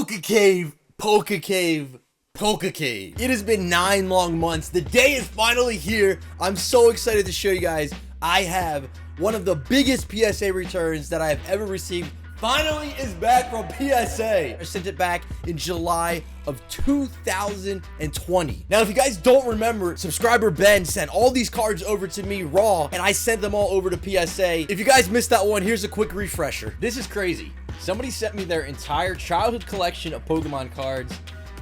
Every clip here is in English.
PokéCave, PokéCave, PokéCave. It has been 9 long months. The day is finally here. I'm so excited to show you guys. I have one of the biggest PSA returns that I have ever received. Finally is back from PSA. I sent it back in July of 2020. Now, if you guys don't remember, subscriber Ben sent all these cards over to me raw, and I sent them all over to PSA. If you guys missed that one, here's a quick refresher. This is crazy. Somebody sent me their entire childhood collection of Pokemon cards.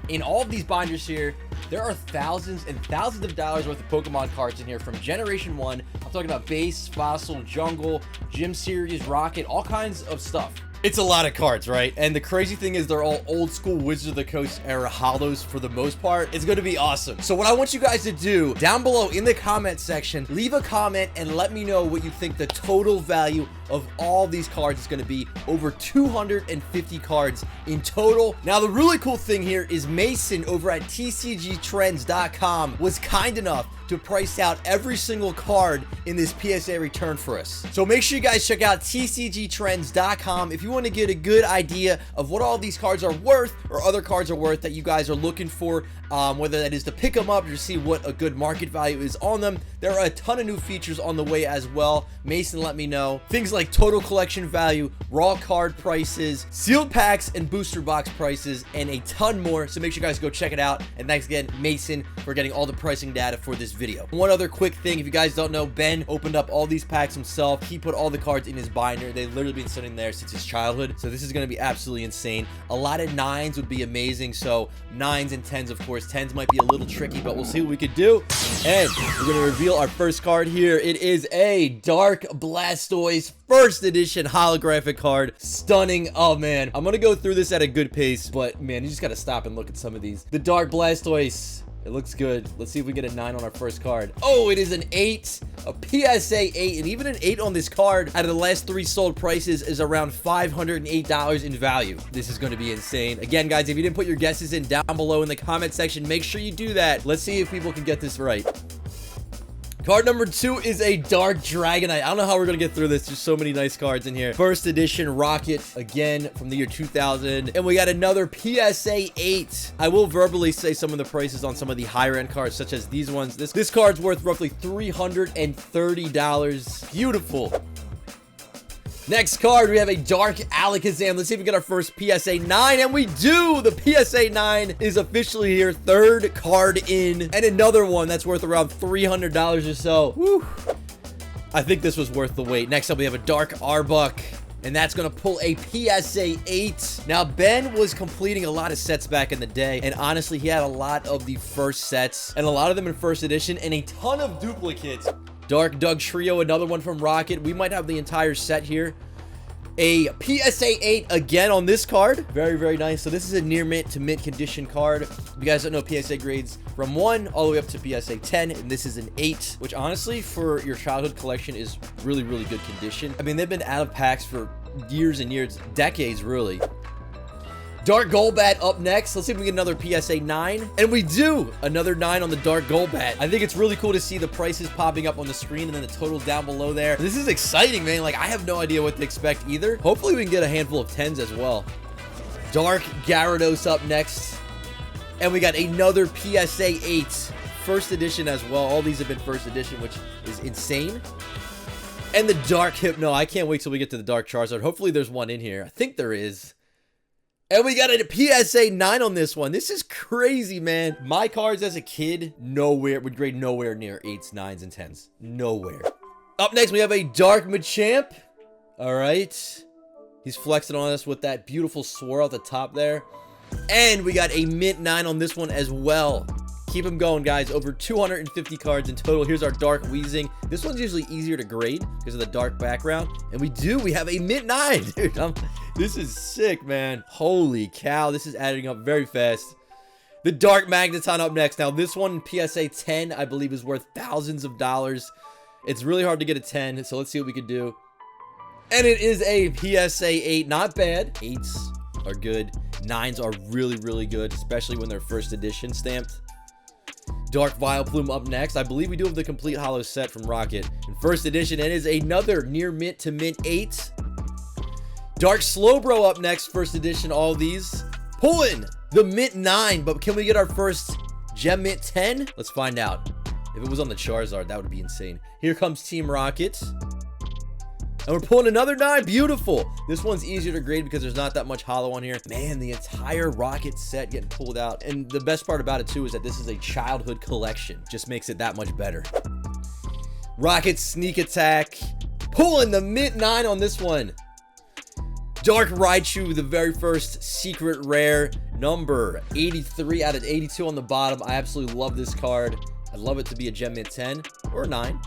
In all of these binders here, there are thousands and thousands of dollars worth of Pokemon cards in here from Generation 1. I'm talking about Base, Fossil, Jungle, Gym Series, Rocket, all kinds of stuff. It's a lot of cards, right? And the crazy thing is they're all old school Wizards of the Coast era holos for the most part. It's going to be awesome. So what I want you guys to do down below in the comment section, leave a comment and let me know what you think the total value of all these cards is going to be. Over 250 cards in total. Now, the really cool thing here is Mason over at tcgtrends.com was kind enough to price out every single card in this PSA return for us. So make sure you guys check out tcgtrends.com if you want to get a good idea of what all these cards are worth or other cards are worth that you guys are looking for, whether that is to pick them up or to see what a good market value is on them. There are a ton of new features on the way as well. Mason let me know. Things like total collection value, raw card prices, sealed packs and booster box prices, and a ton more. So make sure you guys go check it out. And thanks again, Mason, for getting all the pricing data for this video. One other quick thing, if you guys don't know, Ben opened up all these packs himself. He put all the cards in his binder. They've literally been sitting there since his childhood. So this is going to be absolutely insane. A lot of 9s would be amazing. So 9s and 10s, of course. 10s might be a little tricky, but we'll see what we could do. And we're going to reveal our first card here. It is a Dark Blastoise first edition holographic card. Stunning. Oh man, I'm gonna go through this at a good pace, but man, you just gotta stop and look at some of these. The Dark Blastoise, it looks good. Let's see if we get a 9 on our first card. Oh, it is an 8, a PSA 8, and even an 8 on this card out of the last 3 sold prices is around $508 in value. This is going to be insane. Again, guys, if you didn't put your guesses in down below in the comment section, make sure you do that. Let's see if people can get this right. Card number 2 is a Dark Dragonite. I don't know how we're going to get through this. There's so many nice cards in here. First edition Rocket, again, from the year 2000. And we got another PSA 8. I will verbally say some of the prices on some of the higher end cards, such as these ones. This card's worth roughly $330. Beautiful. Next card, we have a Dark Alakazam. Let's see if we get our first PSA 9, and we do! The PSA 9 is officially here. 3rd card in, and another one that's worth around $300 or so. Whew. I think this was worth the wait. Next up, we have a Dark Arbok, and that's going to pull a PSA 8. Now, Ben was completing a lot of sets back in the day, and honestly, he had a lot of the first sets, and a lot of them in first edition, and a ton of duplicates. Dark Dugtrio, another one from Rocket. We might have the entire set here. A PSA 8 again on this card. Very, very nice. So this is a near mint to mint condition card. If you guys don't know, PSA grades from 1 all the way up to PSA 10, and this is an 8, which honestly for your childhood collection is really, really good condition. I mean, they've been out of packs for years and years, decades really. Dark Golbat up next. Let's see if we get another PSA 9. And we do! Another 9 on the Dark Golbat. I think it's really cool to see the prices popping up on the screen and then the total down below there. This is exciting, man. Like, I have no idea what to expect either. Hopefully, we can get a handful of 10s as well. Dark Gyarados up next. And we got another PSA 8. First edition as well. All these have been first edition, which is insane. And the Dark Hypno. I can't wait till we get to the Dark Charizard. Hopefully, there's one in here. I think there is. And we got a PSA 9 on this one. This is crazy, man. My cards as a kid, would grade nowhere near 8s, 9s, and 10s. Nowhere. Up next, we have a Dark Machamp. All right. He's flexing on us with that beautiful swirl at the top there. And we got a mint 9 on this one as well. Keep them going, guys. Over 250 cards in total. Here's our Dark Weezing. This one's usually easier to grade because of the dark background. And we have a mint 9. Dude, this is sick, man. Holy cow. This is adding up very fast. The Dark Magneton up next. Now, this one, PSA 10, I believe is worth thousands of dollars. It's really hard to get a 10, so let's see what we can do. And it is a PSA 8. Not bad. 8s are good. 9s are really, really good, especially when they're first edition stamped. Dark Vileplume up next. I believe we do have the complete holo set from Rocket in first edition, and is another near mint to mint 8. Dark Slowbro up next, first edition, all these. Pulling the mint 9, but can we get our first gem mint 10? Let's find out. If it was on the Charizard, that would be insane. Here comes Team Rocket. And we're pulling another 9. Beautiful. This one's easier to grade because there's not that much holo on here. Man, the entire Rocket set getting pulled out. And the best part about it, too, is that this is a childhood collection. Just makes it that much better. Rocket Sneak Attack. Pulling the mint 9 on this one. Dark Raichu, the very first secret rare. Number 83 out of 82 on the bottom. I absolutely love this card. I'd love it to be a gem mint 10 or a 9.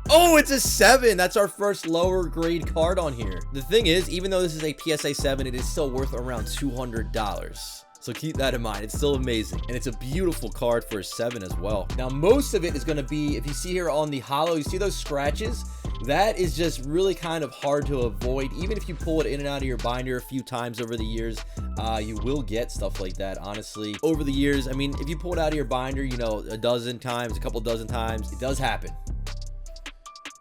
Oh, it's a 7. That's our first lower grade card on here. The thing is, even though this is a PSA 7, it is still worth around $200. So keep that in mind. It's still amazing. And it's a beautiful card for a 7 as well. Now, most of it is going to be, if you see here on the holo, you see those scratches? That is just really kind of hard to avoid. Even if you pull it in and out of your binder a few times over the years, you will get stuff like that, honestly. Over the years, I mean, if you pull it out of your binder, you know, a dozen times, a couple dozen times, it does happen.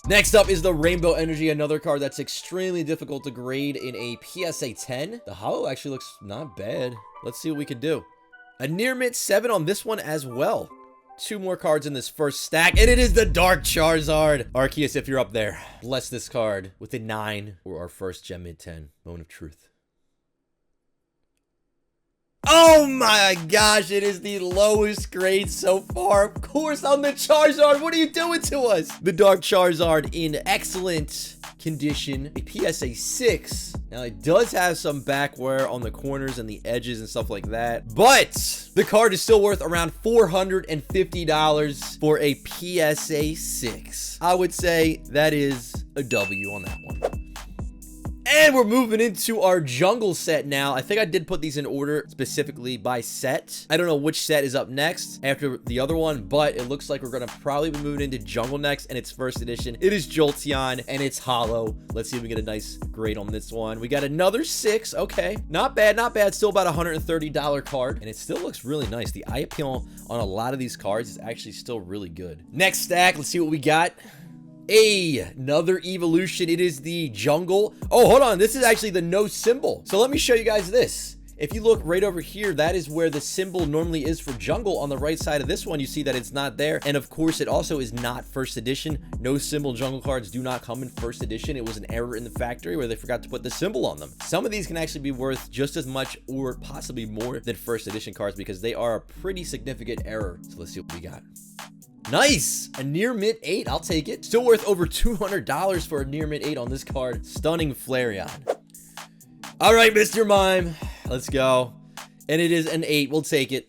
Next up is the Rainbow Energy, another card that's extremely difficult to grade in a PSA 10. The holo actually looks not bad. Let's see what we can do. A near mint 7 on this one as well. 2 more cards in this first stack, and it is the Dark Charizard. Arceus, if you're up there, bless this card with a 9 or our first gem mint 10. Moment of truth. Oh my gosh, it is the lowest grade so far. Of course, on the Charizard. What are you doing to us? The Dark Charizard in excellent condition. A PSA 6. Now, it does have some back wear on the corners and the edges and stuff like that. But the card is still worth around $450 for a PSA 6. I would say that is a W on that one. And we're moving into our jungle set now. I think I did put these in order specifically by set. I don't know which set is up next after the other one, but it looks like we're going to probably be moving into jungle next, and it's first edition. It is Jolteon, and it's holo. Let's see if we get a nice grade on this one. We got another 6. Okay. Not bad, not bad. Still about a $130 card, and it still looks really nice. The eye appeal on a lot of these cards is actually still really good. Next stack, let's see what we got. Another evolution. It is the jungle. Oh, hold on. This is actually the no symbol. So let me show you guys this. If you look right over here, that is where the symbol normally is for jungle. On the right side of this one, you see that it's not there. And of course, it also is not first edition. No symbol jungle cards do not come in first edition. It was an error in the factory where they forgot to put the symbol on them. Some of these can actually be worth just as much or possibly more than first edition cards because they are a pretty significant error. So let's see what we got. Nice! A near mint 8. I'll take it. Still worth over $200 for a near mint 8 on this card. Stunning Flareon. All right, Mr. Mime. Let's go. And it is an 8. We'll take it.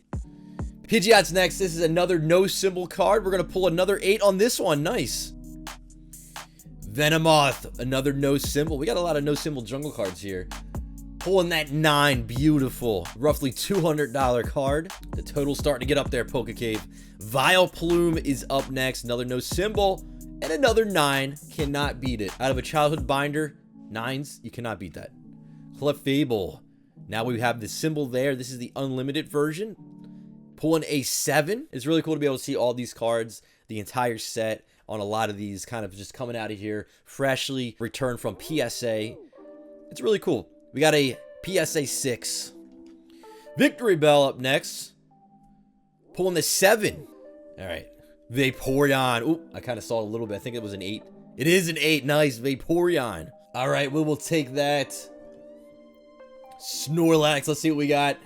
Pidgeot's next. This is another no symbol card. We're going to pull another 8 on this one. Nice. Venomoth. Another no symbol. We got a lot of no symbol jungle cards here. Pulling that 9. Beautiful. Roughly $200 card. The total's starting to get up there, PokéCave. Vileplume is up next. Another no symbol. And another 9. Cannot beat it. Out of a childhood binder, 9s, you cannot beat that. Clefable. Now we have the symbol there. This is the unlimited version. Pulling a 7. It's really cool to be able to see all these cards, the entire set on a lot of these kind of just coming out of here. Freshly returned from PSA. It's really cool. We got a PSA 6. Victory Bell up next. Pulling the 7. All right. Vaporeon. Ooh, I kind of saw it a little bit. I think it was an 8. It is an 8. Nice. Vaporeon. All right. We will take that. Snorlax. Let's see what we got.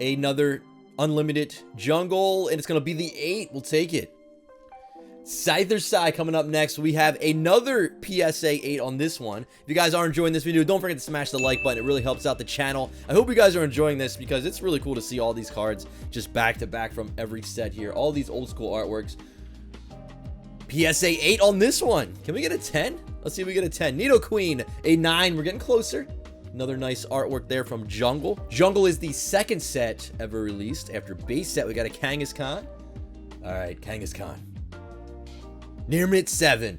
Another unlimited jungle. And it's going to be the 8. We'll take it. Scyther coming up next. We have another PSA 8 on this one. If you guys are enjoying this video, don't forget to smash the like button. It really helps out the channel. I hope you guys are enjoying this because it's really cool to see all these cards just back to back from every set here. All these old school artworks. PSA 8 on this one. Can we get a 10? Let's see if we get a 10. Nidoqueen, a 9. We're getting closer. Another nice artwork there from Jungle. Jungle is the second set ever released. After base set, we got a Kangaskhan. All right, Kangaskhan. Near mint 7.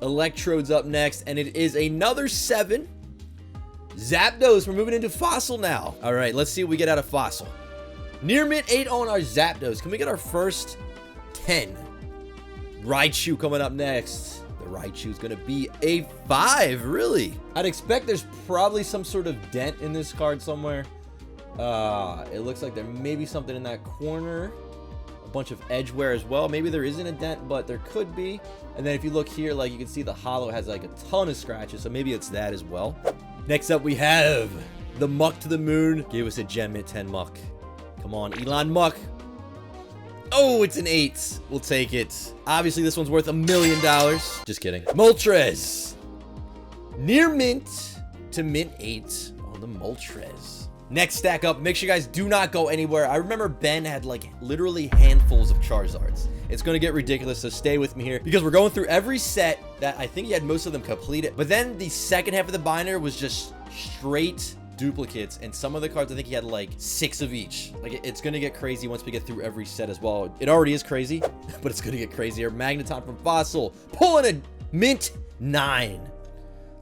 Electrode's up next, and it is another 7. Zapdos. We're moving into Fossil now. All right, let's see what we get out of Fossil. Near mint 8 on our Zapdos. Can we get our first 10? Raichu coming up next. The Raichu is going to be a 5, really. I'd expect there's probably some sort of dent in this card somewhere. It looks like there may be something in that corner. A bunch of edge wear as well. Maybe there isn't a dent, but there could be. And then if you look here, like you can see the hollow has like a ton of scratches, so maybe it's that as well. Next up, we have the Muck to the Moon. Give us a gem at 10 Muck. Come on, Elon Muck. Oh, it's an 8. We'll take it. Obviously, this one's worth $1 million. Just kidding. Moltres. Near mint to mint 8 on the Moltres. Next stack up. Make sure you guys do not go anywhere. I remember Ben had like literally handfuls of Charizards. It's going to get ridiculous, so stay with me here because we're going through every set that I think he had most of them completed. But then the second half of the binder was just straight duplicates, and some of the cards I think he had like 6 of each. Like it's gonna get crazy once we get through every set as well. It already is crazy, but it's gonna get crazier. Magneton from Fossil pulling a mint 9.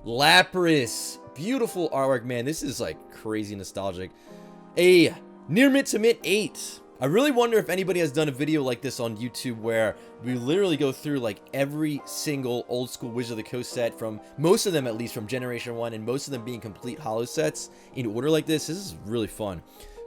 Lapras, beautiful artwork, man. This is like crazy nostalgic. A near mint to mint 8. I really wonder if anybody has done a video like this on YouTube where we literally go through like every single old school Wizard of the Coast set, from most of them at least from Generation 1, and most of them being complete holo sets in order like this. This is really fun.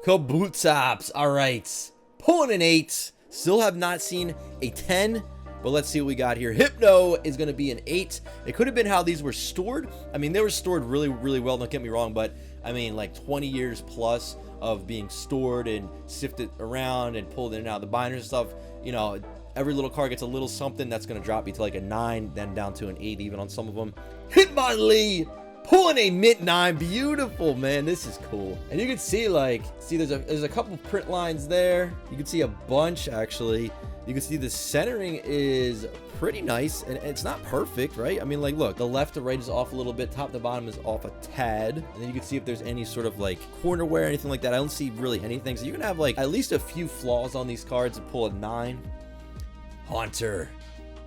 Kabutops, all right. Pulling an 8. Still have not seen a 10, but let's see what we got here. Hypno is going to be an 8. It could have been how these were stored. I mean, they were stored really, really well, don't get me wrong, but I mean, like 20 years plus of being stored and sifted around and pulled in and out of the binders and stuff. You know, every little card gets a little something that's going to drop you to like a 9, then down to an 8 even on some of them. Hitmonlee pulling a mint 9. Beautiful, man. This is cool. And you can see like, there's a couple print lines there. You can see a bunch actually. You can see the centering is pretty nice, and it's not perfect, right? I mean, like, look, the left to right is off a little bit, top to bottom is off a tad, and then you can see if there's any sort of like corner wear or anything like that. I don't see really anything, so you can have like at least a few flaws on these cards and pull a 9. Haunter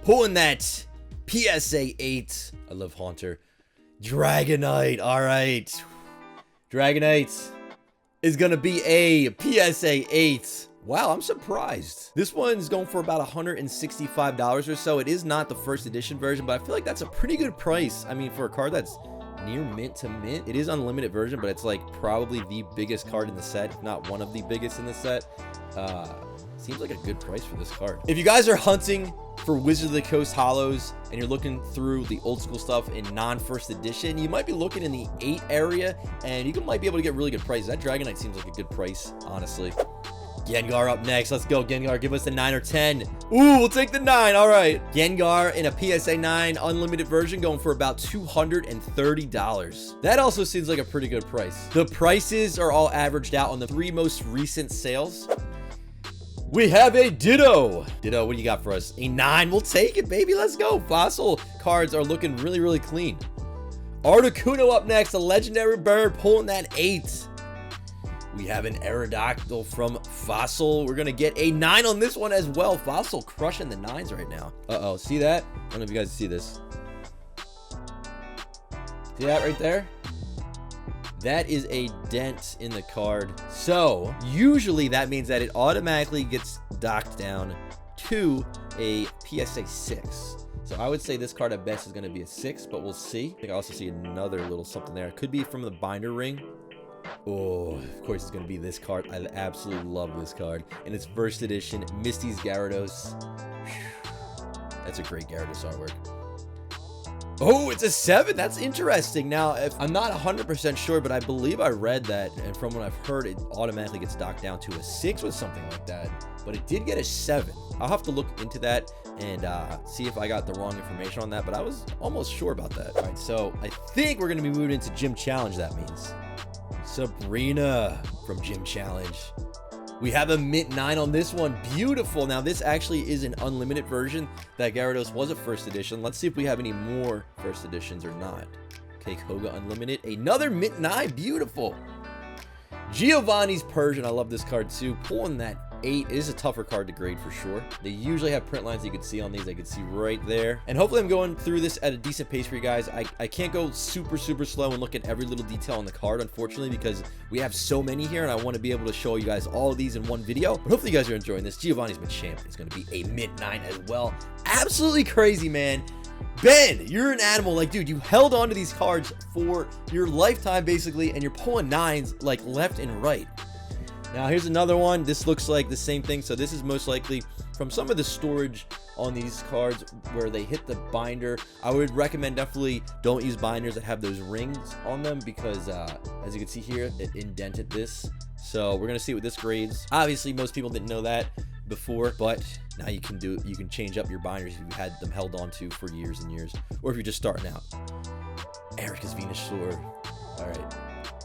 pulling that PSA 8. I love Haunter. Dragonite, all right. Dragonite is gonna be a PSA 8. Wow, I'm surprised. This one's going for about $165 or so. It is not the first edition version, but I feel like that's a pretty good price. I mean, for a card that's near mint to mint, it is unlimited version, but it's like probably the biggest card in the set, if not one of the biggest in the set. Seems like a good price for this card. If you guys are hunting for Wizard of the Coast holos and you're looking through the old school stuff in non-first edition, you might be looking in the 8 area, and you might be able to get really good prices. That Dragonite seems like a good price, honestly. Gengar up next. Let's go, Gengar. Give us a 9 or 10. Ooh, we'll take the 9. All right. Gengar in a PSA 9 unlimited version going for about $230. That also seems like a pretty good price. The prices are all averaged out on the 3 most recent sales. We have a Ditto. Ditto, what do you got for us? A 9. We'll take it, baby. Let's go. Fossil cards are looking really, really clean. Articuno up next. A legendary bird pulling that 8. We have an Aerodactyl from Fossil. We're going to get a 9 on this one as well. Fossil crushing the 9s right now. Uh-oh. See that? I don't know if you guys see this. See that right there? That is a dent in the card. So, usually that means that it automatically gets docked down to a PSA 6. So I would say this card at best is going to be a 6, but we'll see. I think I also see another little something there. It could be from the binder ring. Oh, of course it's going to be this card. I absolutely love this card. And it's first edition, Misty's Gyarados. That's a great Gyarados artwork. Oh, it's a 7. That's interesting. Now, if I'm not 100% sure, but I believe I read that, and from what I've heard, it automatically gets docked down to a 6 or something like that. But it did get a 7. I'll have to look into that and see if I got the wrong information on that, but I was almost sure about that. All right, so I think we're going to be moving into Gym Challenge, that means. Sabrina from Gym Challenge. We have a mint 9 on this one. Beautiful. Now, this actually is an unlimited version. That Gyarados was a first edition. Let's see if we have any more first editions or not. Okay, Koga Unlimited. Another mint 9. Beautiful. Giovanni's Persian. I love this card too. Pulling that 8 is a tougher card to grade for sure. They usually have print lines you can see on these. I can see right there. And hopefully I'm going through this at a decent pace for you guys. I can't go super slow and look at every little detail on the card, unfortunately, because we have so many here and I want to be able to show you guys all of these in one video. But hopefully you guys are enjoying this. Giovanni's Machamp is going to be a mint 9 as well. Absolutely crazy, man. Ben, you're an animal. Like, dude, you held on to these cards for your lifetime, basically, and you're pulling 9s, like, left and right. Now here's another one. This looks like the same thing. So this is most likely from some of the storage on these cards where they hit the binder. I would recommend definitely don't use binders that have those rings on them because as you can see here, it indented this. So we're gonna see what this grades. Obviously most people didn't know that before, but now you can change up your binders if you had them held onto for years and years, or if you're just starting out. Erica's Venusaur. All right.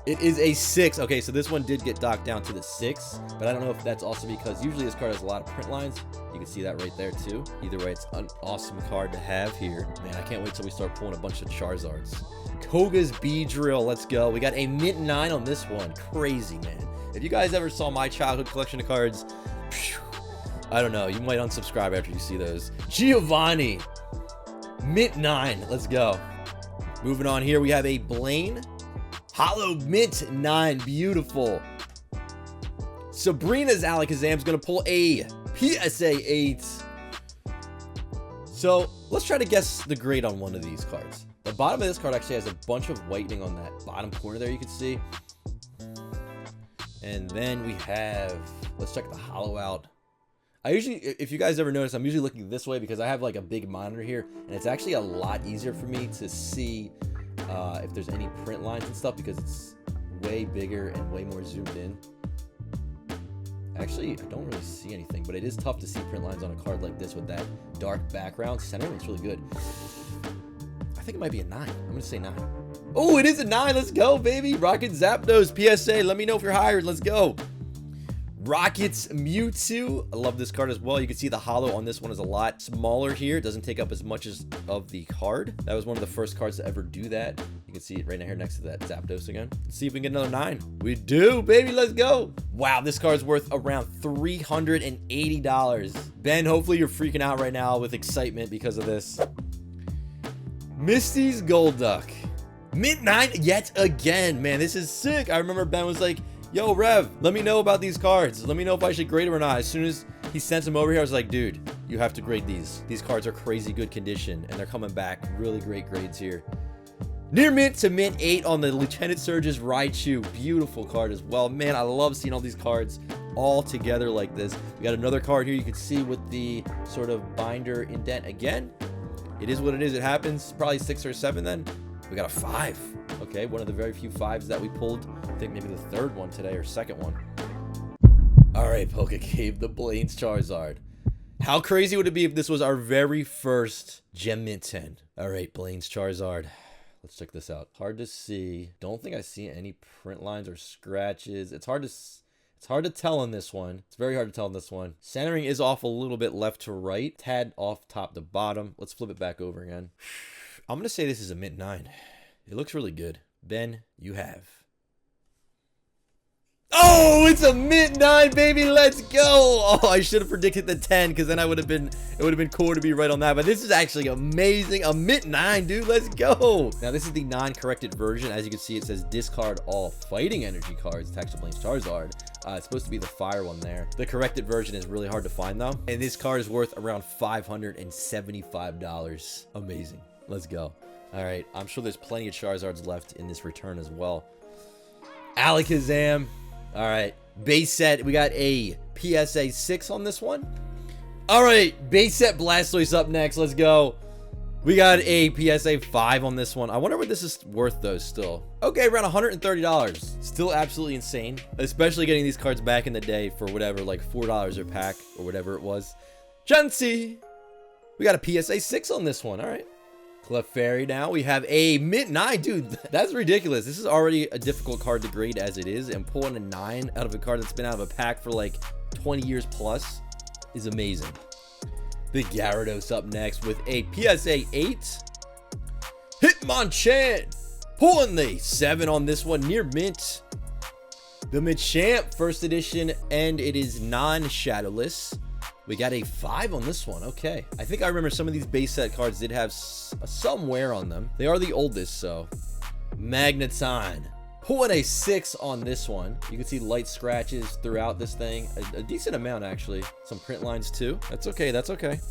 It is a 6. Okay, so this one did get docked down to the 6, but I don't know if that's also because usually this card has a lot of print lines. You can see that right there too. Either way, it's an awesome card to have here. Man, I can't wait till we start pulling a bunch of Charizards. Koga's Beedrill, let's go. We got a mint 9 on this one. Crazy, man. If you guys ever saw my childhood collection of cards, phew, I don't know, you might unsubscribe after you see those. Giovanni, mint 9, let's go. Moving on here, we have a Blaine. Hollow mint 9, beautiful. Sabrina's Alakazam is going to pull a PSA 8. So let's try to guess the grade on one of these cards. The bottom of this card actually has a bunch of whitening on that bottom corner there, you can see. And then we have, let's check the hollow out. I usually, if you guys ever notice, I'm usually looking this way because I have like a big monitor here, and it's actually a lot easier for me to see if there's any print lines and stuff because it's way bigger and way more zoomed in. Actually, I don't really see anything, but it is tough to see print lines on a card like this with that dark background. Centering looks really good. I think it might be a 9. I'm gonna say 9. Oh, it is a 9. Let's go, baby. Rocket Zapdos PSA. Let me know if you're hired. Let's go. Rocket's Mewtwo. I love this card as well. You can see the hollow on this one is a lot smaller here. It doesn't take up as much as of the card. That was one of the first cards to ever do that. You can see it right now here next to that Zapdos again. Let's see if we can get another 9. We do, baby. Let's go. Wow, this card's worth around $380. Ben, hopefully you're freaking out right now with excitement because of this. Misty's Golduck. Mint 9 yet again. Man, this is sick. I remember Ben was like, yo, Rev, let me know about these cards. Let me know if I should grade them or not. As soon as he sent them over here, I was like, dude, you have to grade these. These cards are crazy good condition, and they're coming back. Really great grades here. Near mint to mint 8 on the Lieutenant Surge's Raichu. Beautiful card as well. Man, I love seeing all these cards all together like this. We got another card here you can see with the sort of binder indent again. It is what it is. It happens. Probably 6 or 7 then. We got a 5. Okay, one of the very few 5s that we pulled. I think maybe the 3rd one today or 2nd one. All right, PokéCave, the Blaine's Charizard. How crazy would it be if this was our very first Gem Mint 10? All right, Blaine's Charizard. Let's check this out. Hard to see. Don't think I see any print lines or scratches. It's hard to tell on this one. It's very hard to tell on this one. Centering is off a little bit left to right. Tad off top to bottom. Let's flip it back over again. I'm going to say this is a mint 9. It looks really good. Ben, you have. Oh, it's a mint 9, baby. Let's go. Oh, I should have predicted the 10 because then it would have been cool to be right on that. But this is actually amazing. A mint 9, dude. Let's go. Now, this is the non-corrected version. As you can see, it says discard all fighting energy cards attached to Blaine's Charizard. It's supposed to be the fire one there. The corrected version is really hard to find, though. And this card is worth around $575. Amazing. Let's go. All right. I'm sure there's plenty of Charizards left in this return as well. Alakazam. All right. Base set. We got a PSA 6 on this one. All right. Base set Blastoise up next. Let's go. We got a PSA 5 on this one. I wonder what this is worth, though, still. Okay, around $130. Still absolutely insane. Especially getting these cards back in the day for whatever, like $4 a pack or whatever it was. Chansey. We got a PSA 6 on this one. All right. Clefairy now. We have a mint 9. Dude, that's ridiculous. This is already a difficult card to grade as it is. And pulling a 9 out of a card that's been out of a pack for like 20 years plus is amazing. The Gyarados up next with a PSA 8. Hitmonchan. Pulling the 7 on this one. Near mint. The Machamp first edition. And it is non-shadowless. We got a 5 on this one. Okay. I think I remember some of these base set cards did have some wear on them. They are the oldest, so. Magneton. Pulling a 6 on this one. You can see light scratches throughout this thing. A decent amount, actually. Some print lines, too. That's okay. That's okay.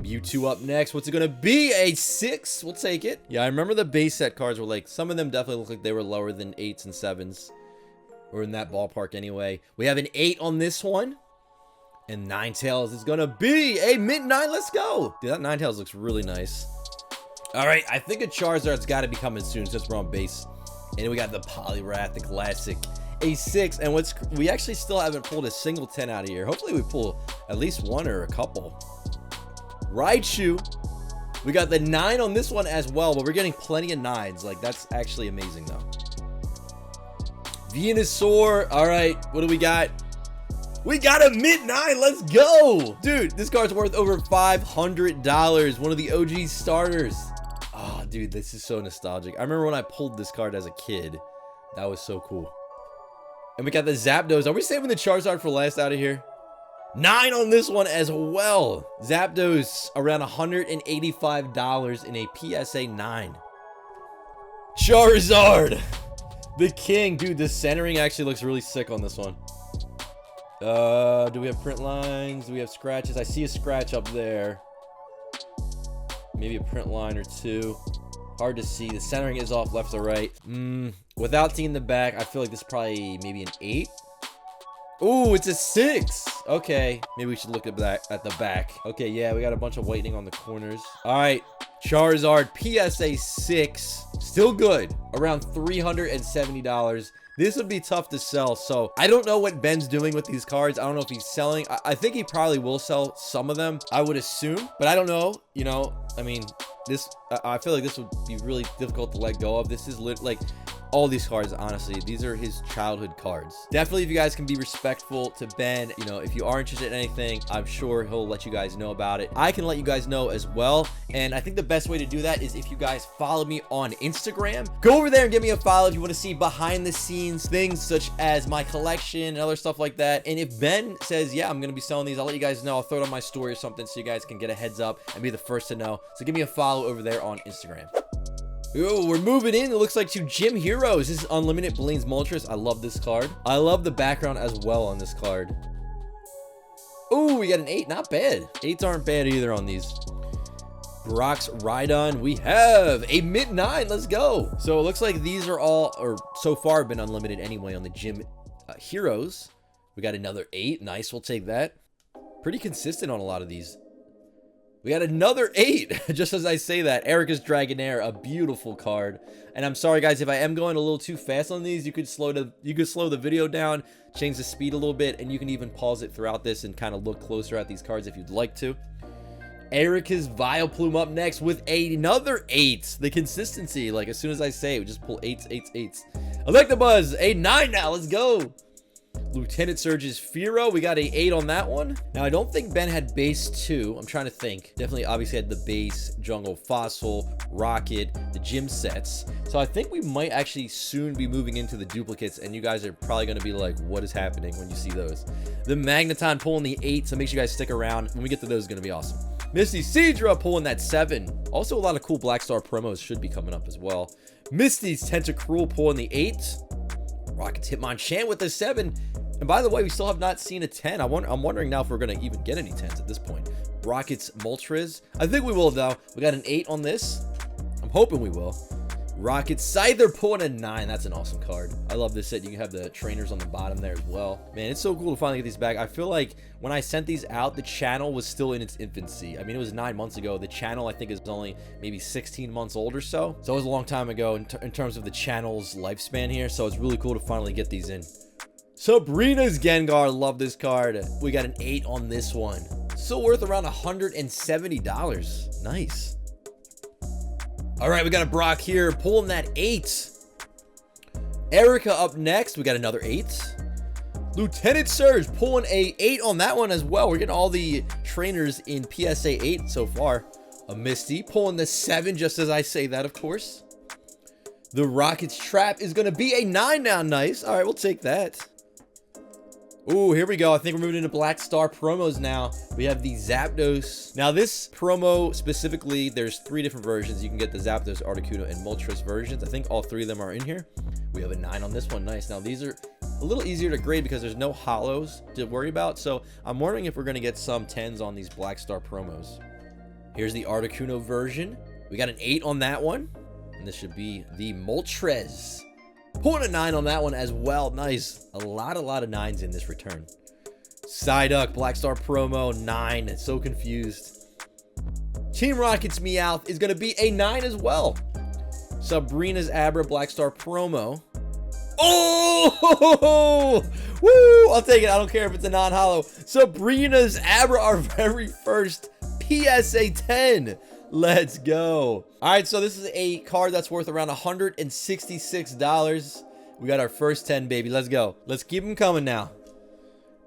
Mewtwo up next. What's it going to be? A 6. We'll take it. Yeah, I remember the base set cards were like, some of them definitely look like they were lower than 8s and 7s. Or in that ballpark anyway. We have an 8 on this one. And Ninetales is gonna be a mid-9. Let's go. Dude, that Ninetales looks really nice. All right, I think a Charizard's got to be coming soon since we're on base. And then we got the Poliwrath, the classic, a 6. And we actually still haven't pulled a single 10 out of here. Hopefully we pull at least one or a couple. Raichu. We got the 9 on this one as well, but we're getting plenty of 9s. Like, that's actually amazing, though. Venusaur. All right, what do we got? We got a mid-9. Let's go. Dude, this card's worth over $500. One of the OG starters. Oh, dude, this is so nostalgic. I remember when I pulled this card as a kid. That was so cool. And we got the Zapdos. Are we saving the Charizard for last out of here? 9 on this one as well. Zapdos around $185 in a PSA 9. Charizard. The king. Dude, the centering actually looks really sick on this one. Do we have print lines? Do we have scratches? I see a scratch up there. Maybe a print line or two. Hard to see. The centering is off left to right. Without seeing the back, I feel like this is probably maybe an 8. Ooh, it's a 6. Okay, maybe we should look at the back. Okay, yeah, we got a bunch of whitening on the corners. All right, Charizard PSA 6. Still good. Around $370. This would be tough to sell, so I don't know what Ben's doing with these cards. I don't know if he's selling. I think he probably will sell some of them, I would assume, but I don't know. You know, I mean, I feel like this would be really difficult to let go of. This is like all these cards, honestly, these are his childhood cards. Definitely, if you guys can be respectful to Ben, you know, if you are interested in anything, I'm sure he'll let you guys know about it. I can let you guys know as well. And I think the best way to do that is if you guys follow me on Instagram. Go over there and give me a follow if you want to see behind the scenes things such as my collection and other stuff like that. And if Ben says, yeah, I'm going to be selling these, I'll let you guys know. I'll throw it on my story or something so you guys can get a heads up and be the first to know. So give me a follow over there on Instagram. Ooh, we're moving in, it looks like, to Gym Heroes. This is Unlimited Blaine's Moltres. I love this card. I love the background as well on this card. Ooh, we got an 8. Not bad. 8s aren't bad either on these. Brock's Rhydon. We have a mid-9. Let's go. So it looks like these are all, or so far, been unlimited anyway on the Gym Heroes. We got another 8. Nice, we'll take that. Pretty consistent on a lot of these. We got another 8, just as I say that. Erica's Dragonair, a beautiful card. And I'm sorry, guys, if I am going a little too fast on these, you could slow the video down, change the speed a little bit, and you can even pause it throughout this and kind of look closer at these cards if you'd like to. Erica's Vileplume up next with another 8. The consistency, like as soon as I say it, we just pull 8s, 8s, 8s. Electabuzz, a 9 now. Let's go. Lieutenant Surge's Fearow, we got a 8 on that one. Now, I don't think Ben had base 2. I'm trying to think. Definitely, obviously, had the base, Jungle Fossil, Rocket, the gym sets. So I think we might actually soon be moving into the duplicates, and you guys are probably going to be like, what is happening when you see those? The Magneton pulling the 8, so make sure you guys stick around. When we get to those, it's going to be awesome. Misty Psyduck pulling that 7. Also, a lot of cool Black Star promos should be coming up as well. Misty's Tentacruel pulling the 8. Rocket's Hitmonchan with the 7. And by the way, we still have not seen a 10. I'm wondering now if we're going to even get any 10s at this point. Rocket's Moltres. I think we will, though. We got an 8 on this. I'm hoping we will. Rocket Scyther pulling a 9. That's an awesome card. I love this set. You can have the trainers on the bottom there as well. Man, it's so cool to finally get these back. I feel like when I sent these out, the channel was still in its infancy. I mean, it was 9 months ago. The channel, I think, is only maybe 16 months old or so. So it was a long time ago in terms of the channel's lifespan here. So it's really cool to finally get these in. Sabrina's Gengar. Love this card. We got an 8 on this one. Still worth around $170. Nice. All right, we got a Brock here pulling that 8. Erica up next. We got another 8. Lieutenant Surge pulling a 8 on that one as well. We're getting all the trainers in PSA 8 so far. A Misty pulling the 7, just as I say that, of course. The Rocket's Trap is going to be a 9 now. Nice. All right, we'll take that. Ooh, here we go. I think we're moving into Black Star promos now. We have the Zapdos. Now, this promo specifically, there's 3 different versions. You can get the Zapdos, Articuno, and Moltres versions. I think all 3 of them are in here. We have a 9 on this one. Nice. Now, these are a little easier to grade because there's no hollows to worry about. So, I'm wondering if we're going to get some 10s on these Black Star promos. Here's the Articuno version. We got an 8 on that one. And this should be the Moltres. Pulling a 9 on that one as well. Nice. A lot of 9s in this return. Psyduck, Black Star promo, 9. So confused. Team Rocket's Meowth is going to be a 9 as well. Sabrina's Abra, Black Star promo. Oh! Woo! I'll take it. I don't care if it's a non-holo. Sabrina's Abra, our very first PSA 10. Let's go. All right, so this is a card that's worth around $166. We got our first 10, baby. Let's go. Let's keep them coming now.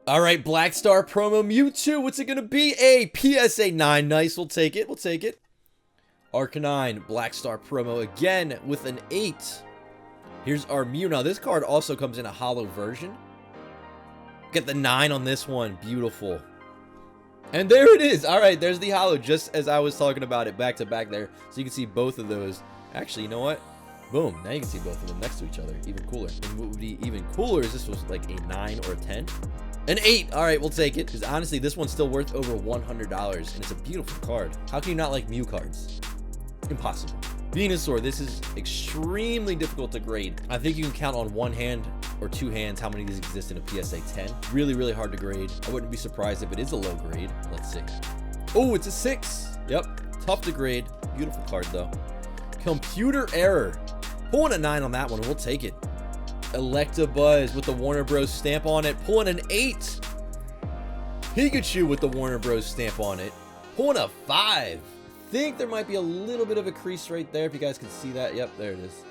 All right, Black Star promo Mewtwo. What's it going to be? A PSA 9. Nice. We'll take it. We'll take it. Arcanine, Black Star promo again with an 8. Here's our Mew. Now, this card also comes in a holo version. Get the 9 on this one. Beautiful. And there it is. All right, there's the holo, just as I was talking about it, back to back there. So you can see both of those. Actually, you know what? Boom. Now you can see both of them next to each other. Even cooler. And what would be even cooler is this was like a 9 or a 10. An 8. All right, we'll take it. Because honestly, this one's still worth over $100. And it's a beautiful card. How can you not like Mew cards? Impossible. Venusaur, this is extremely difficult to grade. I think you can count on one hand or two hands how many of these exist in a PSA 10. Really, really hard to grade. I wouldn't be surprised if it is a low grade. Let's see. Oh, it's a 6. Yep, tough to grade. Beautiful card though. Computer error. Pulling a 9 on that one. We'll take it. Electabuzz with the Warner Bros. Stamp on it. Pulling an 8. Pikachu with the Warner Bros. Stamp on it. Pulling a 5. Think there might be a little bit of a crease right there if you guys can see that. Yep, there it is.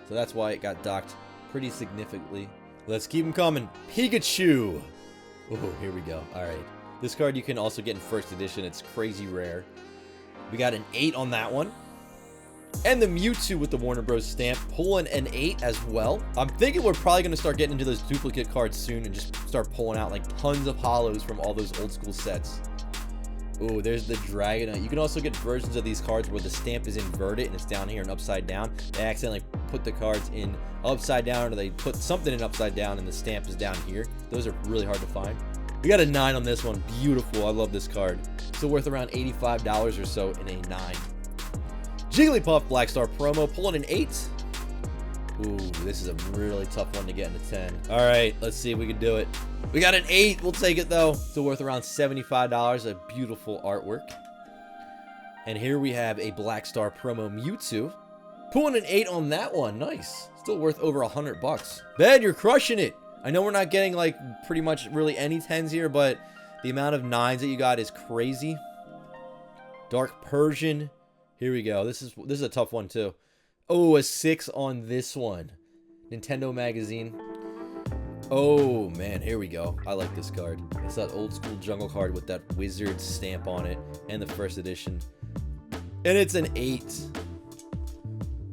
So that's why it got docked pretty significantly. Let's keep them coming. Pikachu. Oh, here we go. All right. This card you can also get in first edition. It's crazy rare. We got an 8 on that one. And the Mewtwo with the Warner Bros. Stamp, pulling an 8 as well. I'm thinking we're probably going to start getting into those duplicate cards soon and just start pulling out like tons of holos from all those old school sets. Oh, there's the Dragonite. You can also get versions of these cards where the stamp is inverted and it's down here and upside down. They accidentally put the cards in upside down, or they put something in upside down and the stamp is down here. Those are really hard to find. We got a 9 on this one. Beautiful. I love this card. Still worth around $85 or so in a 9. Jigglypuff Black Star promo, pulling an 8. Ooh, this is a really tough one to get in a 10. All right, let's see if we can do it. We got an 8. We'll take it, though. Still worth around $75. A beautiful artwork. And here we have a Black Star promo Mewtwo. Pulling an 8 on that one. Nice. Still worth over $100. Ben, you're crushing it. I know we're not getting, like, pretty much really any 10s here, but the amount of 9s that you got is crazy. Dark Persian. Here we go. This is a tough one, too. Oh, a 6 on this one. Nintendo Magazine. Oh, man. Here we go. I like this card. It's that old school jungle card with that wizard stamp on it. And the first edition. And it's an 8.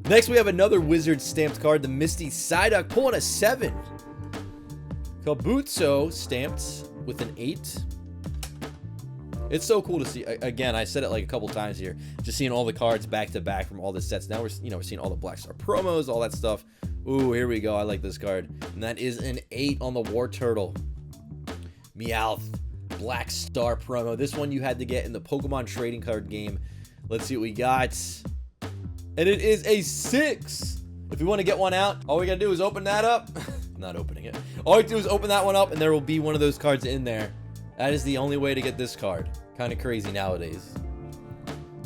Next, we have another wizard stamped card. The Misty Psyduck, pulling a 7. Kabuto stamped with an 8. It's so cool to see. Again, I said it like a couple times here. Just seeing all the cards back to back from all the sets. Now we're seeing all the Black Star promos, all that stuff. Ooh, here we go. I like this card. And that is an 8 on the War Turtle. Meowth, Black Star promo. This one you had to get in the Pokemon trading card game. Let's see what we got. And it is a 6. If you want to get one out, all we got to do is open that up. I'm not opening it. All we have to do is open that one up, and there will be one of those cards in there. That is the only way to get this card. Kind of crazy nowadays.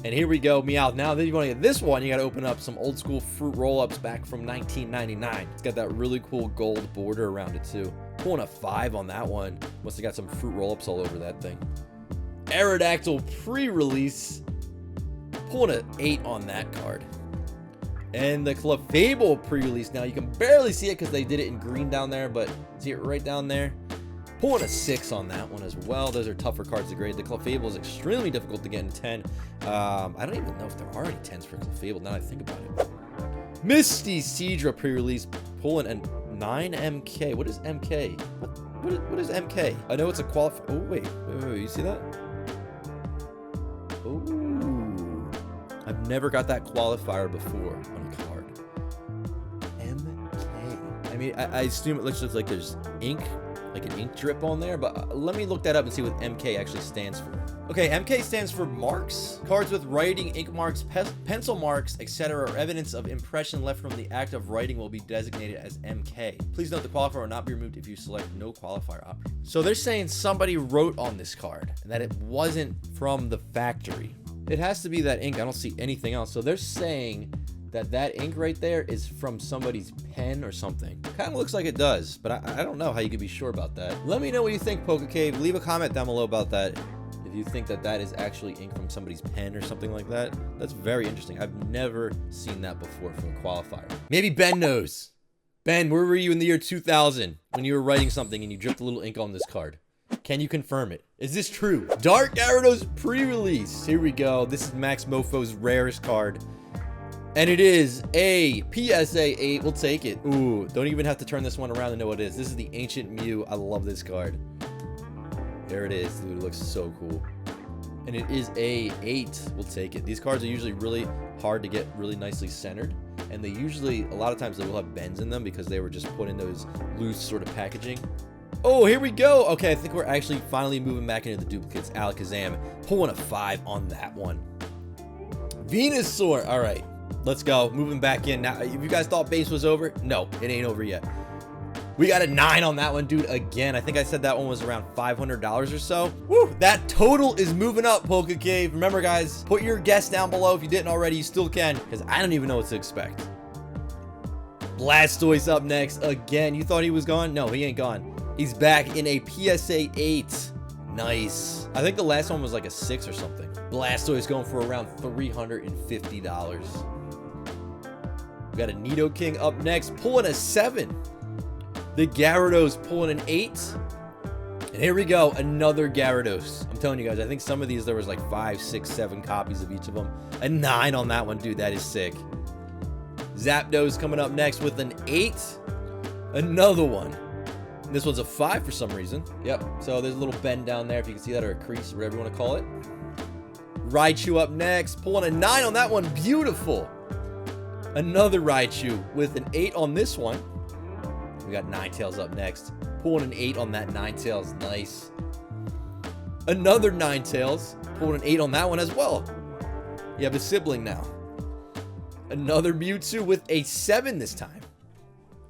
And here we go, Meowth. Now that you want to get this one, you got to open up some old school fruit roll-ups back from 1999. It's got that really cool gold border around it too. Pulling a 5 on that one. Must have got some fruit roll-ups all over that thing. Aerodactyl pre-release. Pulling an 8 on that card. And the Clefable pre-release. Now you can barely see it because they did it in green down there, but see it right down there? Pulling a 6 on that one as well. Those are tougher cards to grade. The Clefable is extremely difficult to get in 10. I don't even know if there are any 10s for Clefable now that I think about it. Misty Psyduck pre-release, pulling a 9MK. What is MK? What is MK? I know it's a qualify. Oh, wait. You see that? Oh. I've never got that qualifier before on a card. MK. I mean, I assume it looks just like there's ink. Like an ink drip on there, but let me look that up and see what MK actually stands for. Okay, MK stands for marks. Cards with writing, ink marks, pencil marks, etc. or evidence of impression left from the act of writing will be designated as MK. Please note the qualifier will not be removed if you select no qualifier option. So they're saying somebody wrote on this card and that it wasn't from the factory. It has to be that ink. I don't see anything else. So they're saying that that ink right there is from somebody's pen or something. Kind of looks like it does, but I don't know how you can be sure about that. Let me know what you think, PokéCave. Leave a comment down below about that. If you think that that is actually ink from somebody's pen or something like that, that's very interesting. I've never seen that before from a qualifier. Maybe Ben knows. Ben, where were you in the year 2000 when you were writing something and you dripped a little ink on this card? Can you confirm it? Is this true? Dark Gyarados pre-release. Here we go. This is Max Mofo's rarest card. And it is a PSA 8. We'll take it. Ooh, don't even have to turn this one around to know what it is. This is the Ancient Mew. I love this card. There it is, dude. It looks so cool. And it is a 8. We'll take it. These cards are usually really hard to get really nicely centered. And they usually, a lot of times, they will have bends in them because they were just put in those loose sort of packaging. Oh, here we go. Okay, I think we're actually finally moving back into the duplicates. Alakazam. Pulling a 5 on that one. Venusaur. All right. Let's go. Moving back in. Now, if you guys thought base was over, no, it ain't over yet. We got a 9 on that one, dude. Again, I think I said that one was around $500 or so. Woo! That total is moving up, PokéCave. Remember, guys, put your guess down below. If you didn't already, you still can, because I don't even know what to expect. Blastoise up next. Again, you thought he was gone? No, he ain't gone. He's back in a PSA 8. Nice. I think the last one was like a 6 or something. Blastoise going for around $350. We got a Nidoking up next, pulling a 7. The Gyarados pulling an 8. And here we go, another Gyarados. I'm telling you guys, I think some of these, there was like 5, 6, 7 copies of each of them. A 9 on that one, dude, that is sick. Zapdos coming up next with an 8. Another one. This one's a 5 for some reason. Yep, so there's a little bend down there, if you can see that, or a crease, or whatever you want to call it. Raichu up next, pulling a 9 on that one. Beautiful. Another Raichu with an 8 on this one. We got Ninetales up next, pulling an 8 on that Ninetales. Nice. Another Ninetales, pulling an 8 on that one as well. You have a sibling now. Another Mewtwo with a 7 this time.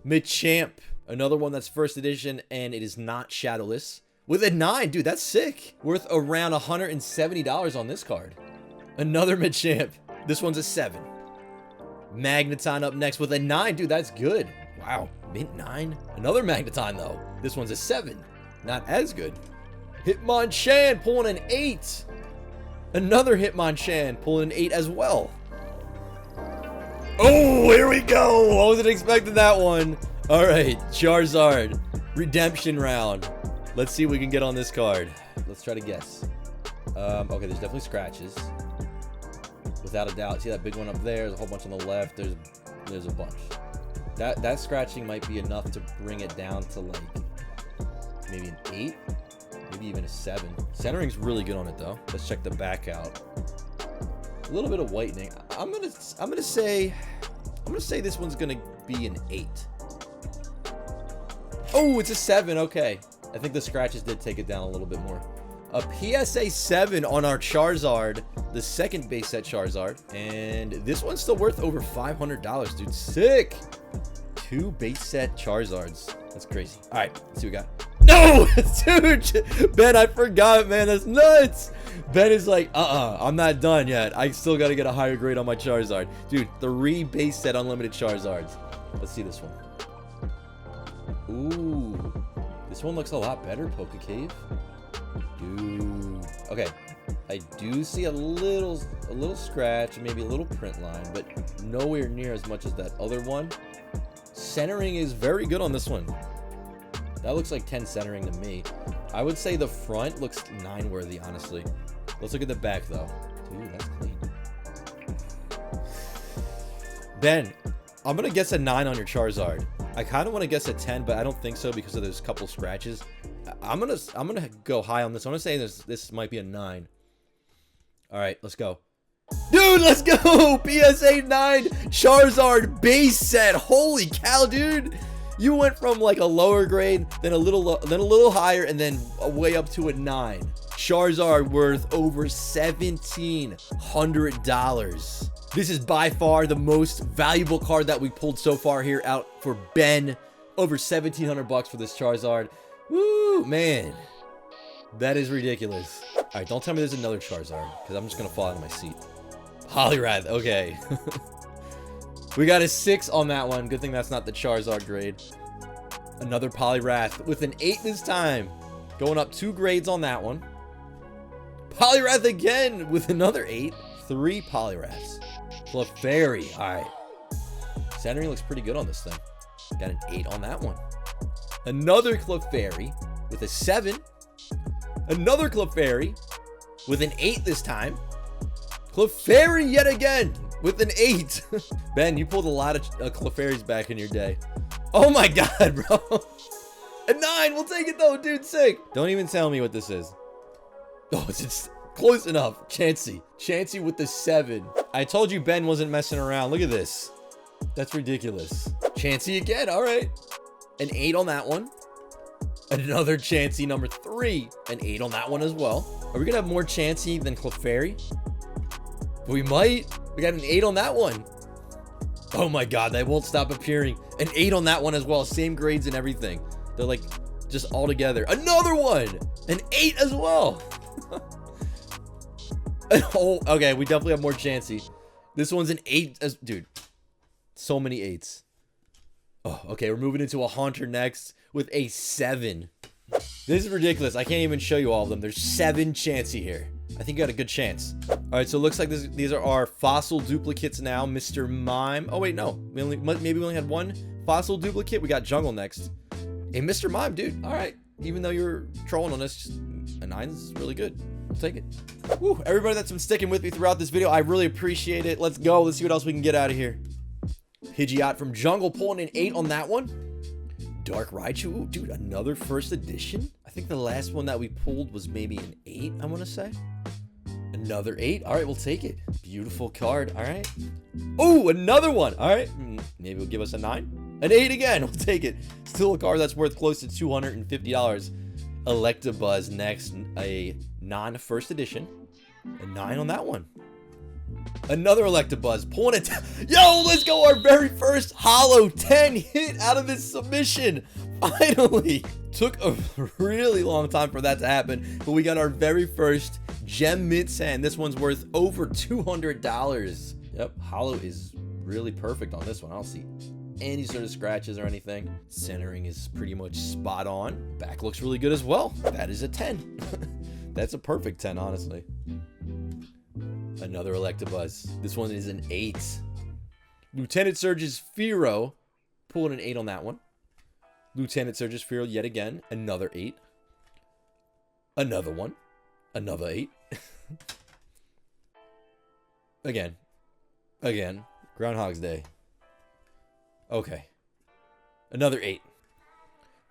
Machamp, another one that's first edition, and it is not shadowless. With a 9, dude, that's sick. Worth around $170 on this card. Another Machamp. This one's a 7. Magneton up next with a 9. Dude, that's good. Wow, mint 9. Another Magneton, though. This one's a 7. Not as good. Hitmonchan pulling an 8. Another Hitmonchan pulling an 8 as well. Oh, here we go. I wasn't expecting that one. All right, Charizard. Redemption round. Let's see what we can get on this card. Let's try to guess. Okay, there's definitely scratches. Without a doubt. See that big one up there? There's a whole bunch on the left. There's a bunch. That scratching might be enough to bring it down to like maybe an 8, maybe even a 7. Centering's really good on it though. Let's check the back out. A little bit of whitening. I'm gonna say this one's gonna be an 8. Oh, it's a 7. Okay. I think the scratches did take it down a little bit more. A PSA 7 on our Charizard, the second base set Charizard. And this one's still worth over $500, dude. Sick. 2 base set Charizards. That's crazy. All right, let's see what we got. No, dude. Ben, I forgot, man. That's nuts. Ben is like, I'm not done yet. I still got to get a higher grade on my Charizard. Dude, 3 base set unlimited Charizards. Let's see this one. Ooh. This one looks a lot better, PokéCave. Dude. Okay. I do see a little scratch, maybe a little print line, but nowhere near as much as that other one. Centering is very good on this one. That looks like 10 centering to me. I would say the front looks 9 worthy, honestly. Let's look at the back, though. Dude, that's clean. Ben, I'm going to guess a 9 on your Charizard. I kind of want to guess a 10, but I don't think so because of those couple scratches. I'm gonna go high on this. I'm gonna say this might be a 9. All right, let's go. Dude, let's go! PSA 9 Charizard base set. Holy cow, dude. You went from like a lower grade, then a little higher, and then way up to a 9. Charizard worth over $1,700. This is by far the most valuable card that we pulled so far here out for Ben. Over 1,700 bucks for this Charizard. Woo, man. That is ridiculous. All right, don't tell me there's another Charizard, because I'm just going to fall out of my seat. Poliwrath, okay. We got a 6 on that one. Good thing that's not the Charizard grade. Another Poliwrath with an 8 this time. Going up 2 grades on that one. Poliwrath again with another 8. 3 Poliwraths. Clefairy. All right. Centering looks pretty good on this thing. Got an 8 on that one. Another Clefairy with a 7. Another Clefairy with an 8 this time. Clefairy yet again with an 8. Ben, you pulled a lot of Clefairies back in your day. Oh my god, bro. A 9. We'll take it though, dude. Sick. Don't even tell me what this is. Oh, it's close enough. Chansey with the 7. I told you Ben wasn't messing around. Look at this. That's ridiculous. Chansey again. All right. An 8 on that one. Another Chansey number 3. An 8 on that one as well. Are we going to have more Chansey than Clefairy? We might. We got an 8 on that one. Oh my god, they won't stop appearing. An 8 on that one as well. Same grades and everything. They're like just all together. Another one. An 8 as well. Oh, okay. We definitely have more Chansey. This one's an 8 as dude. So many 8s. Oh, okay. We're moving into a Haunter next with a 7. This is ridiculous. I can't even show you all of them. There's 7 Chansey here. I think you got a good chance. All right, so it looks like these are our fossil duplicates now. Mr. Mime. Oh, wait, no. Maybe we only had 1 fossil duplicate. We got Jungle next. Hey, Mr. Mime, dude. All right. Even though you're trolling on us, a 9 is really good. We'll take it. Woo, everybody that's been sticking with me throughout this video, I really appreciate it. Let's go. Let's see what else we can get out of here. Pidgeot from Jungle pulling an 8 on that one. Dark Raichu. Ooh, dude, another first edition. I think the last one that we pulled was maybe an 8, I want to say. Another 8. All right, we'll take it. Beautiful card. All right. Oh, another one. All right. Maybe we'll give us a 9. An 8 again. We'll take it. Still a card that's worth close to $250. Electabuzz next. A non-first edition. A 9 on that one. Another Electabuzz. Pulling it. Yo, let's go. Our very first Holo 10 hit out of this submission. Finally. Took a really long time for that to happen, but we got our very first Gem Mid-Sand. This one's worth over $200. Yep, Holo is really perfect on this one. I don't see any sort of scratches or anything. Centering is pretty much spot on. Back looks really good as well. That is a 10. That's a perfect 10, honestly. Another Electabuzz. This one is an 8. Lieutenant Surge's Fearow. Pulling an 8 on that one. Lieutenant Surge's Fearow yet again. Another 8. Another one. Another 8. Again. Groundhog's Day. Okay. Another 8.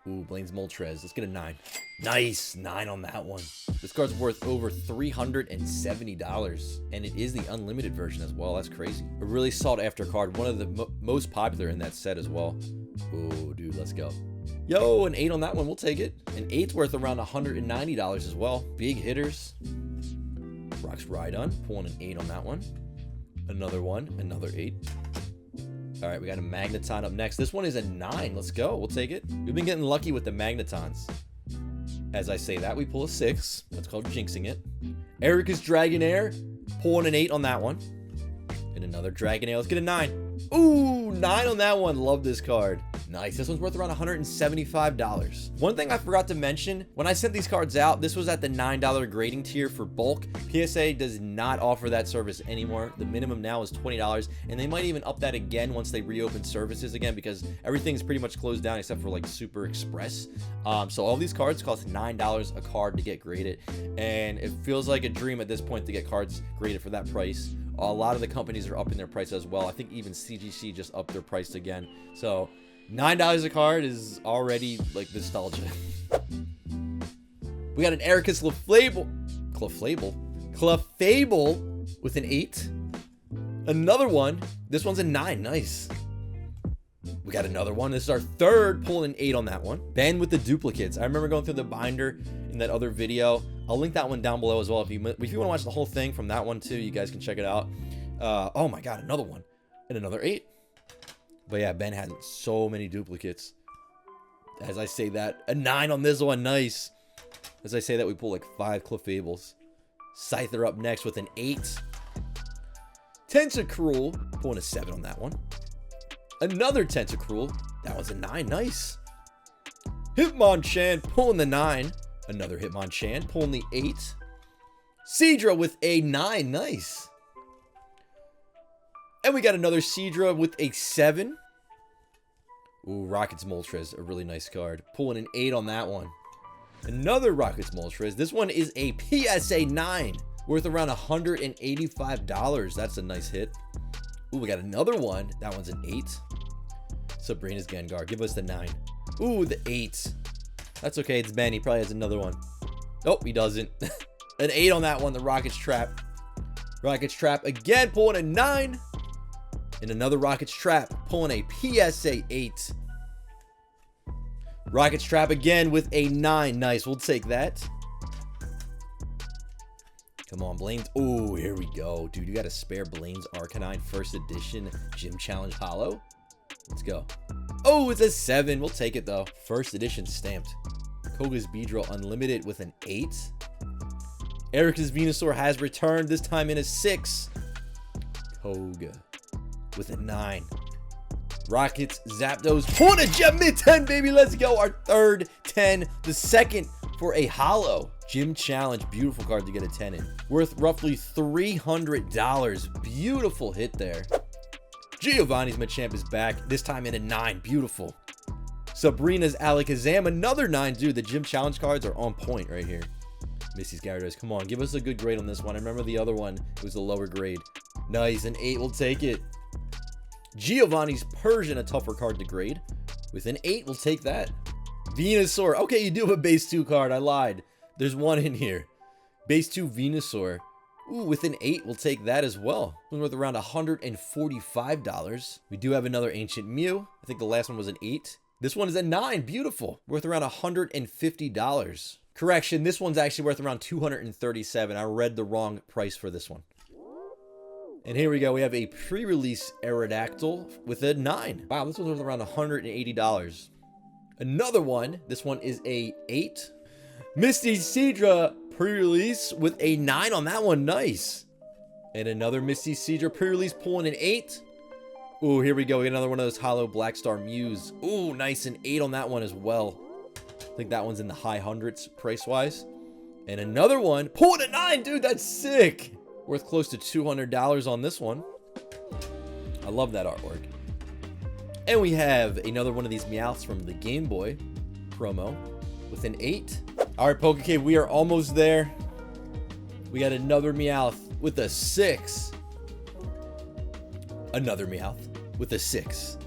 Ooh, Blaine's Moltres. Let's get a 9. Nice. 9 on that one. This card's worth over $370. And it is the unlimited version as well. That's crazy. A really sought after card. One of the most popular in that set as well. Ooh, dude, let's go. Yo, an 8 on that one. We'll take it. An 8's worth around $190 as well. Big hitters. Rox Rhydon. Pulling an 8 on that one. Another one. Another 8. All right, we got a Magneton up next. This one is a 9. Let's go. We'll take it. We've been getting lucky with the Magnetons. As I say that, we pull a 6. That's called jinxing it. Erica's Dragonair. Pulling an 8 on that one. And another Dragonair. Let's get a 9. Ooh, 9 on that one. Love this card. Nice. This one's worth around $175. One thing I forgot to mention, when I sent these cards out, this was at the $9 grading tier for bulk. PSA does not offer that service anymore. The minimum now is $20, and they might even up that again once they reopen services again, because everything's pretty much closed down except for like Super Express. So all these cards cost $9 a card to get graded, and it feels like a dream at this point to get cards graded for that price. A lot of the companies are upping their price as well. I think even CGC just upped their price again. So $9 a card is already like nostalgia. We got an Erika's Clefable with an 8. Another one. This one's a 9. Nice. We got another one. This is our third, pulling an 8 on that one. Ben with the duplicates. I remember going through the binder in that other video. I'll link that one down below as well. If you want to watch the whole thing from that one too, you guys can check it out. Oh my god, another one. And another 8. But yeah, Ben had so many duplicates. As I say that, a 9 on this one, nice. As I say that, we pull like 5 Clefable. Scyther up next with an 8. Tentacruel, pulling a 7 on that one. Another Tentacruel, that was a 9, nice. Hitmonchan pulling the 9. Another Hitmonchan pulling the 8. Seadra with a 9, nice. And we got another Seadra with a 7. Ooh, Rocket's Moltres, a really nice card. Pulling an 8 on that one. Another Rocket's Moltres. This one is a PSA 9, worth around $185. That's a nice hit. Ooh, we got another one. That one's an 8. Sabrina's Gengar. Give us the 9. Ooh, the 8. That's okay. It's Ben. He probably has another one. Nope, he doesn't. An 8 on that one. The Rocket's Trap. Rocket's Trap again, pulling a 9. And another Rocket's Trap, pulling a PSA 8. Rocket's Trap again with a 9. Nice, we'll take that. Come on, Blaine's. Oh, here we go. Dude, you got to spare Blaine's Arcanine First Edition Gym Challenge Hollow. Let's go. Oh, it's a 7. We'll take it, though. First Edition stamped. Koga's Beedrill Unlimited with an 8. Erika's Venusaur has returned, this time in a 6. Koga with a 9. Rockets, Zapdos, pulling a gem mid-10, baby. Let's go. Our third 10. The second for a hollow. Gym Challenge. Beautiful card to get a 10 in. Worth roughly $300. Beautiful hit there. Giovanni's Machamp is back. This time in a 9. Beautiful. Sabrina's Alakazam. Another 9. Dude, the Gym Challenge cards are on point right here. Misty's Gyarados. Come on. Give us a good grade on this one. I remember the other one. It was a lower grade. Nice. An 8. We'll take it. Giovanni's Persian, a tougher card to grade. With an 8, we'll take that. Venusaur. Okay, you do have a base 2 card. I lied. There's one in here. Base 2 Venusaur. Ooh, with an 8, we'll take that as well. It was worth around $145. We do have another Ancient Mew. I think the last one was an 8. This one is a 9. Beautiful. Worth around $150. Correction, this one's actually worth around $237. I read the wrong price for this one. And here we go. We have a pre-release Aerodactyl with a 9. Wow, this one's worth around $180. Another one. This one is a 8. Misty Psyduck pre-release with a 9 on that one. Nice. And another Misty Psyduck pre-release pulling an 8. Ooh, here we go. We got another one of those hollow Black Star Mews. Ooh, nice. An 8 on that one as well. I think that one's in the high hundreds price-wise. And another one. Pulling a 9, dude. That's sick. Worth close to $200 on this one. I love that artwork. And we have another one of these Meowths from the Game Boy promo with an 8. All right, PokéCave, we are almost there. We got another Meowth with a 6. Another Meowth with a 6.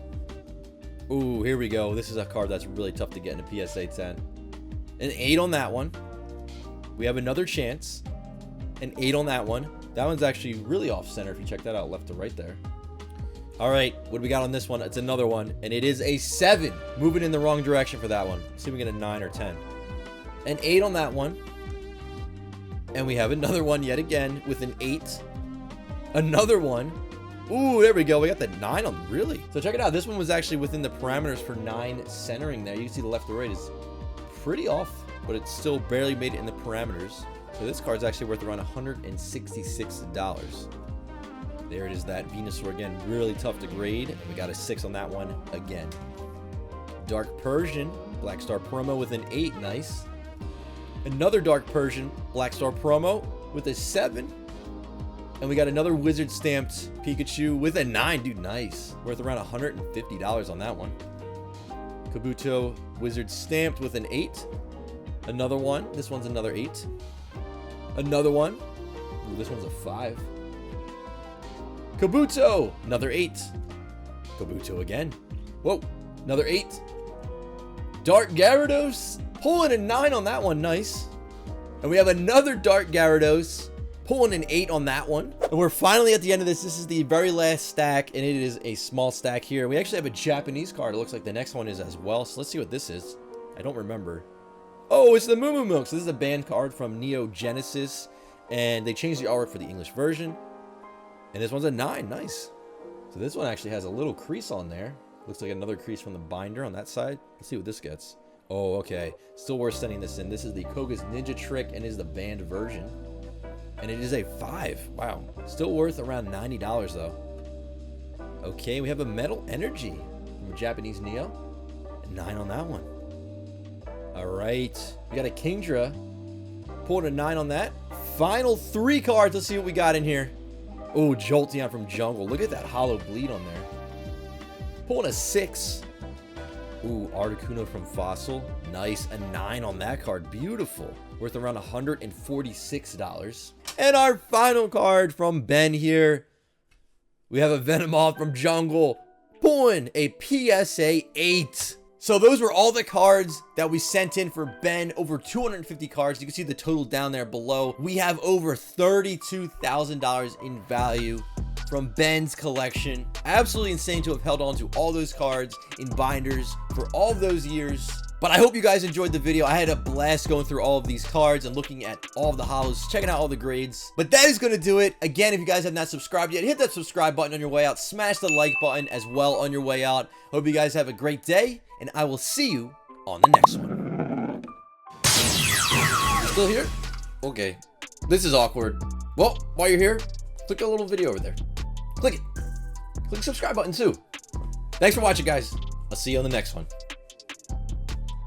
Ooh, here we go. This is a card that's really tough to get in a PSA 10. An 8 on that one. We have another chance. An 8 on that one. That one's actually really off center if you check that out left to right there. All right, what do we got on this one? It's another one, and it is a 7. Moving in the wrong direction for that one. See if we get a 9 or 10. An 8 on that one. And we have another one yet again with an 8. Another one. Ooh, there we go. We got the 9 on, really? So check it out. This one was actually within the parameters for 9 centering there. You can see the left to right is pretty off, but it still barely made it in the parameters. So this card's actually worth around $166. There it is, that Venusaur again, really tough to grade. And we got a 6 on that one again. Dark Persian, Black Star promo with an 8, nice. Another Dark Persian, Black Star promo with a 7. And we got another Wizard stamped Pikachu with a 9, dude, nice. Worth around $150 on that one. Kabuto Wizard stamped with an 8. Another one, this one's another 8. Another one. Ooh, this one's a 5. Kabuto. Another 8. Kabuto again. Whoa. Another 8. Dark Gyarados. Pulling a 9 on that one. Nice. And we have another Dark Gyarados Pulling an 8 on that one. And we're finally at the end of this. This is the very last stack, and it is a small stack here. We actually have a Japanese card. It looks like the next one is as well. So let's see what this is. I don't remember. Oh, it's the Moo Moo Milk. So this is a banned card from Neo Genesis, and they changed the artwork for the English version. And this one's a 9. Nice. So this one actually has a little crease on there. Looks like another crease from the binder on that side. Let's see what this gets. Oh, okay. Still worth sending this in. This is the Koga's Ninja Trick, and is the banned version. And it is a 5. Wow. Still worth around $90 though. Okay, we have a Metal Energy from a Japanese Neo. A 9 on that one. Alright. We got a Kingdra. Pulling a 9 on that. Final 3 cards. Let's see what we got in here. Oh, Jolteon from Jungle. Look at that hollow bleed on there. Pulling a 6. Ooh, Articuno from Fossil. Nice. A 9 on that card. Beautiful. Worth around $146. And our final card from Ben here. We have a Venomoth from Jungle. Pulling a PSA 8. So those were all the cards that we sent in for Ben. Over 250 cards. You can see the total down there below. We have over $32,000 in value from Ben's collection. Absolutely insane to have held on to all those cards in binders for all of those years. But I hope you guys enjoyed the video. I had a blast going through all of these cards and looking at all of the hollows, checking out all the grades. But that is going to do it. Again, if you guys have not subscribed yet, hit that subscribe button on your way out. Smash the like button as well on your way out. Hope you guys have a great day, and I will see you on the next one. Still here? Okay. This is awkward. Well, while you're here, click a little video over there. Click it. Click the subscribe button too. Thanks for watching, guys. I'll see you on the next one.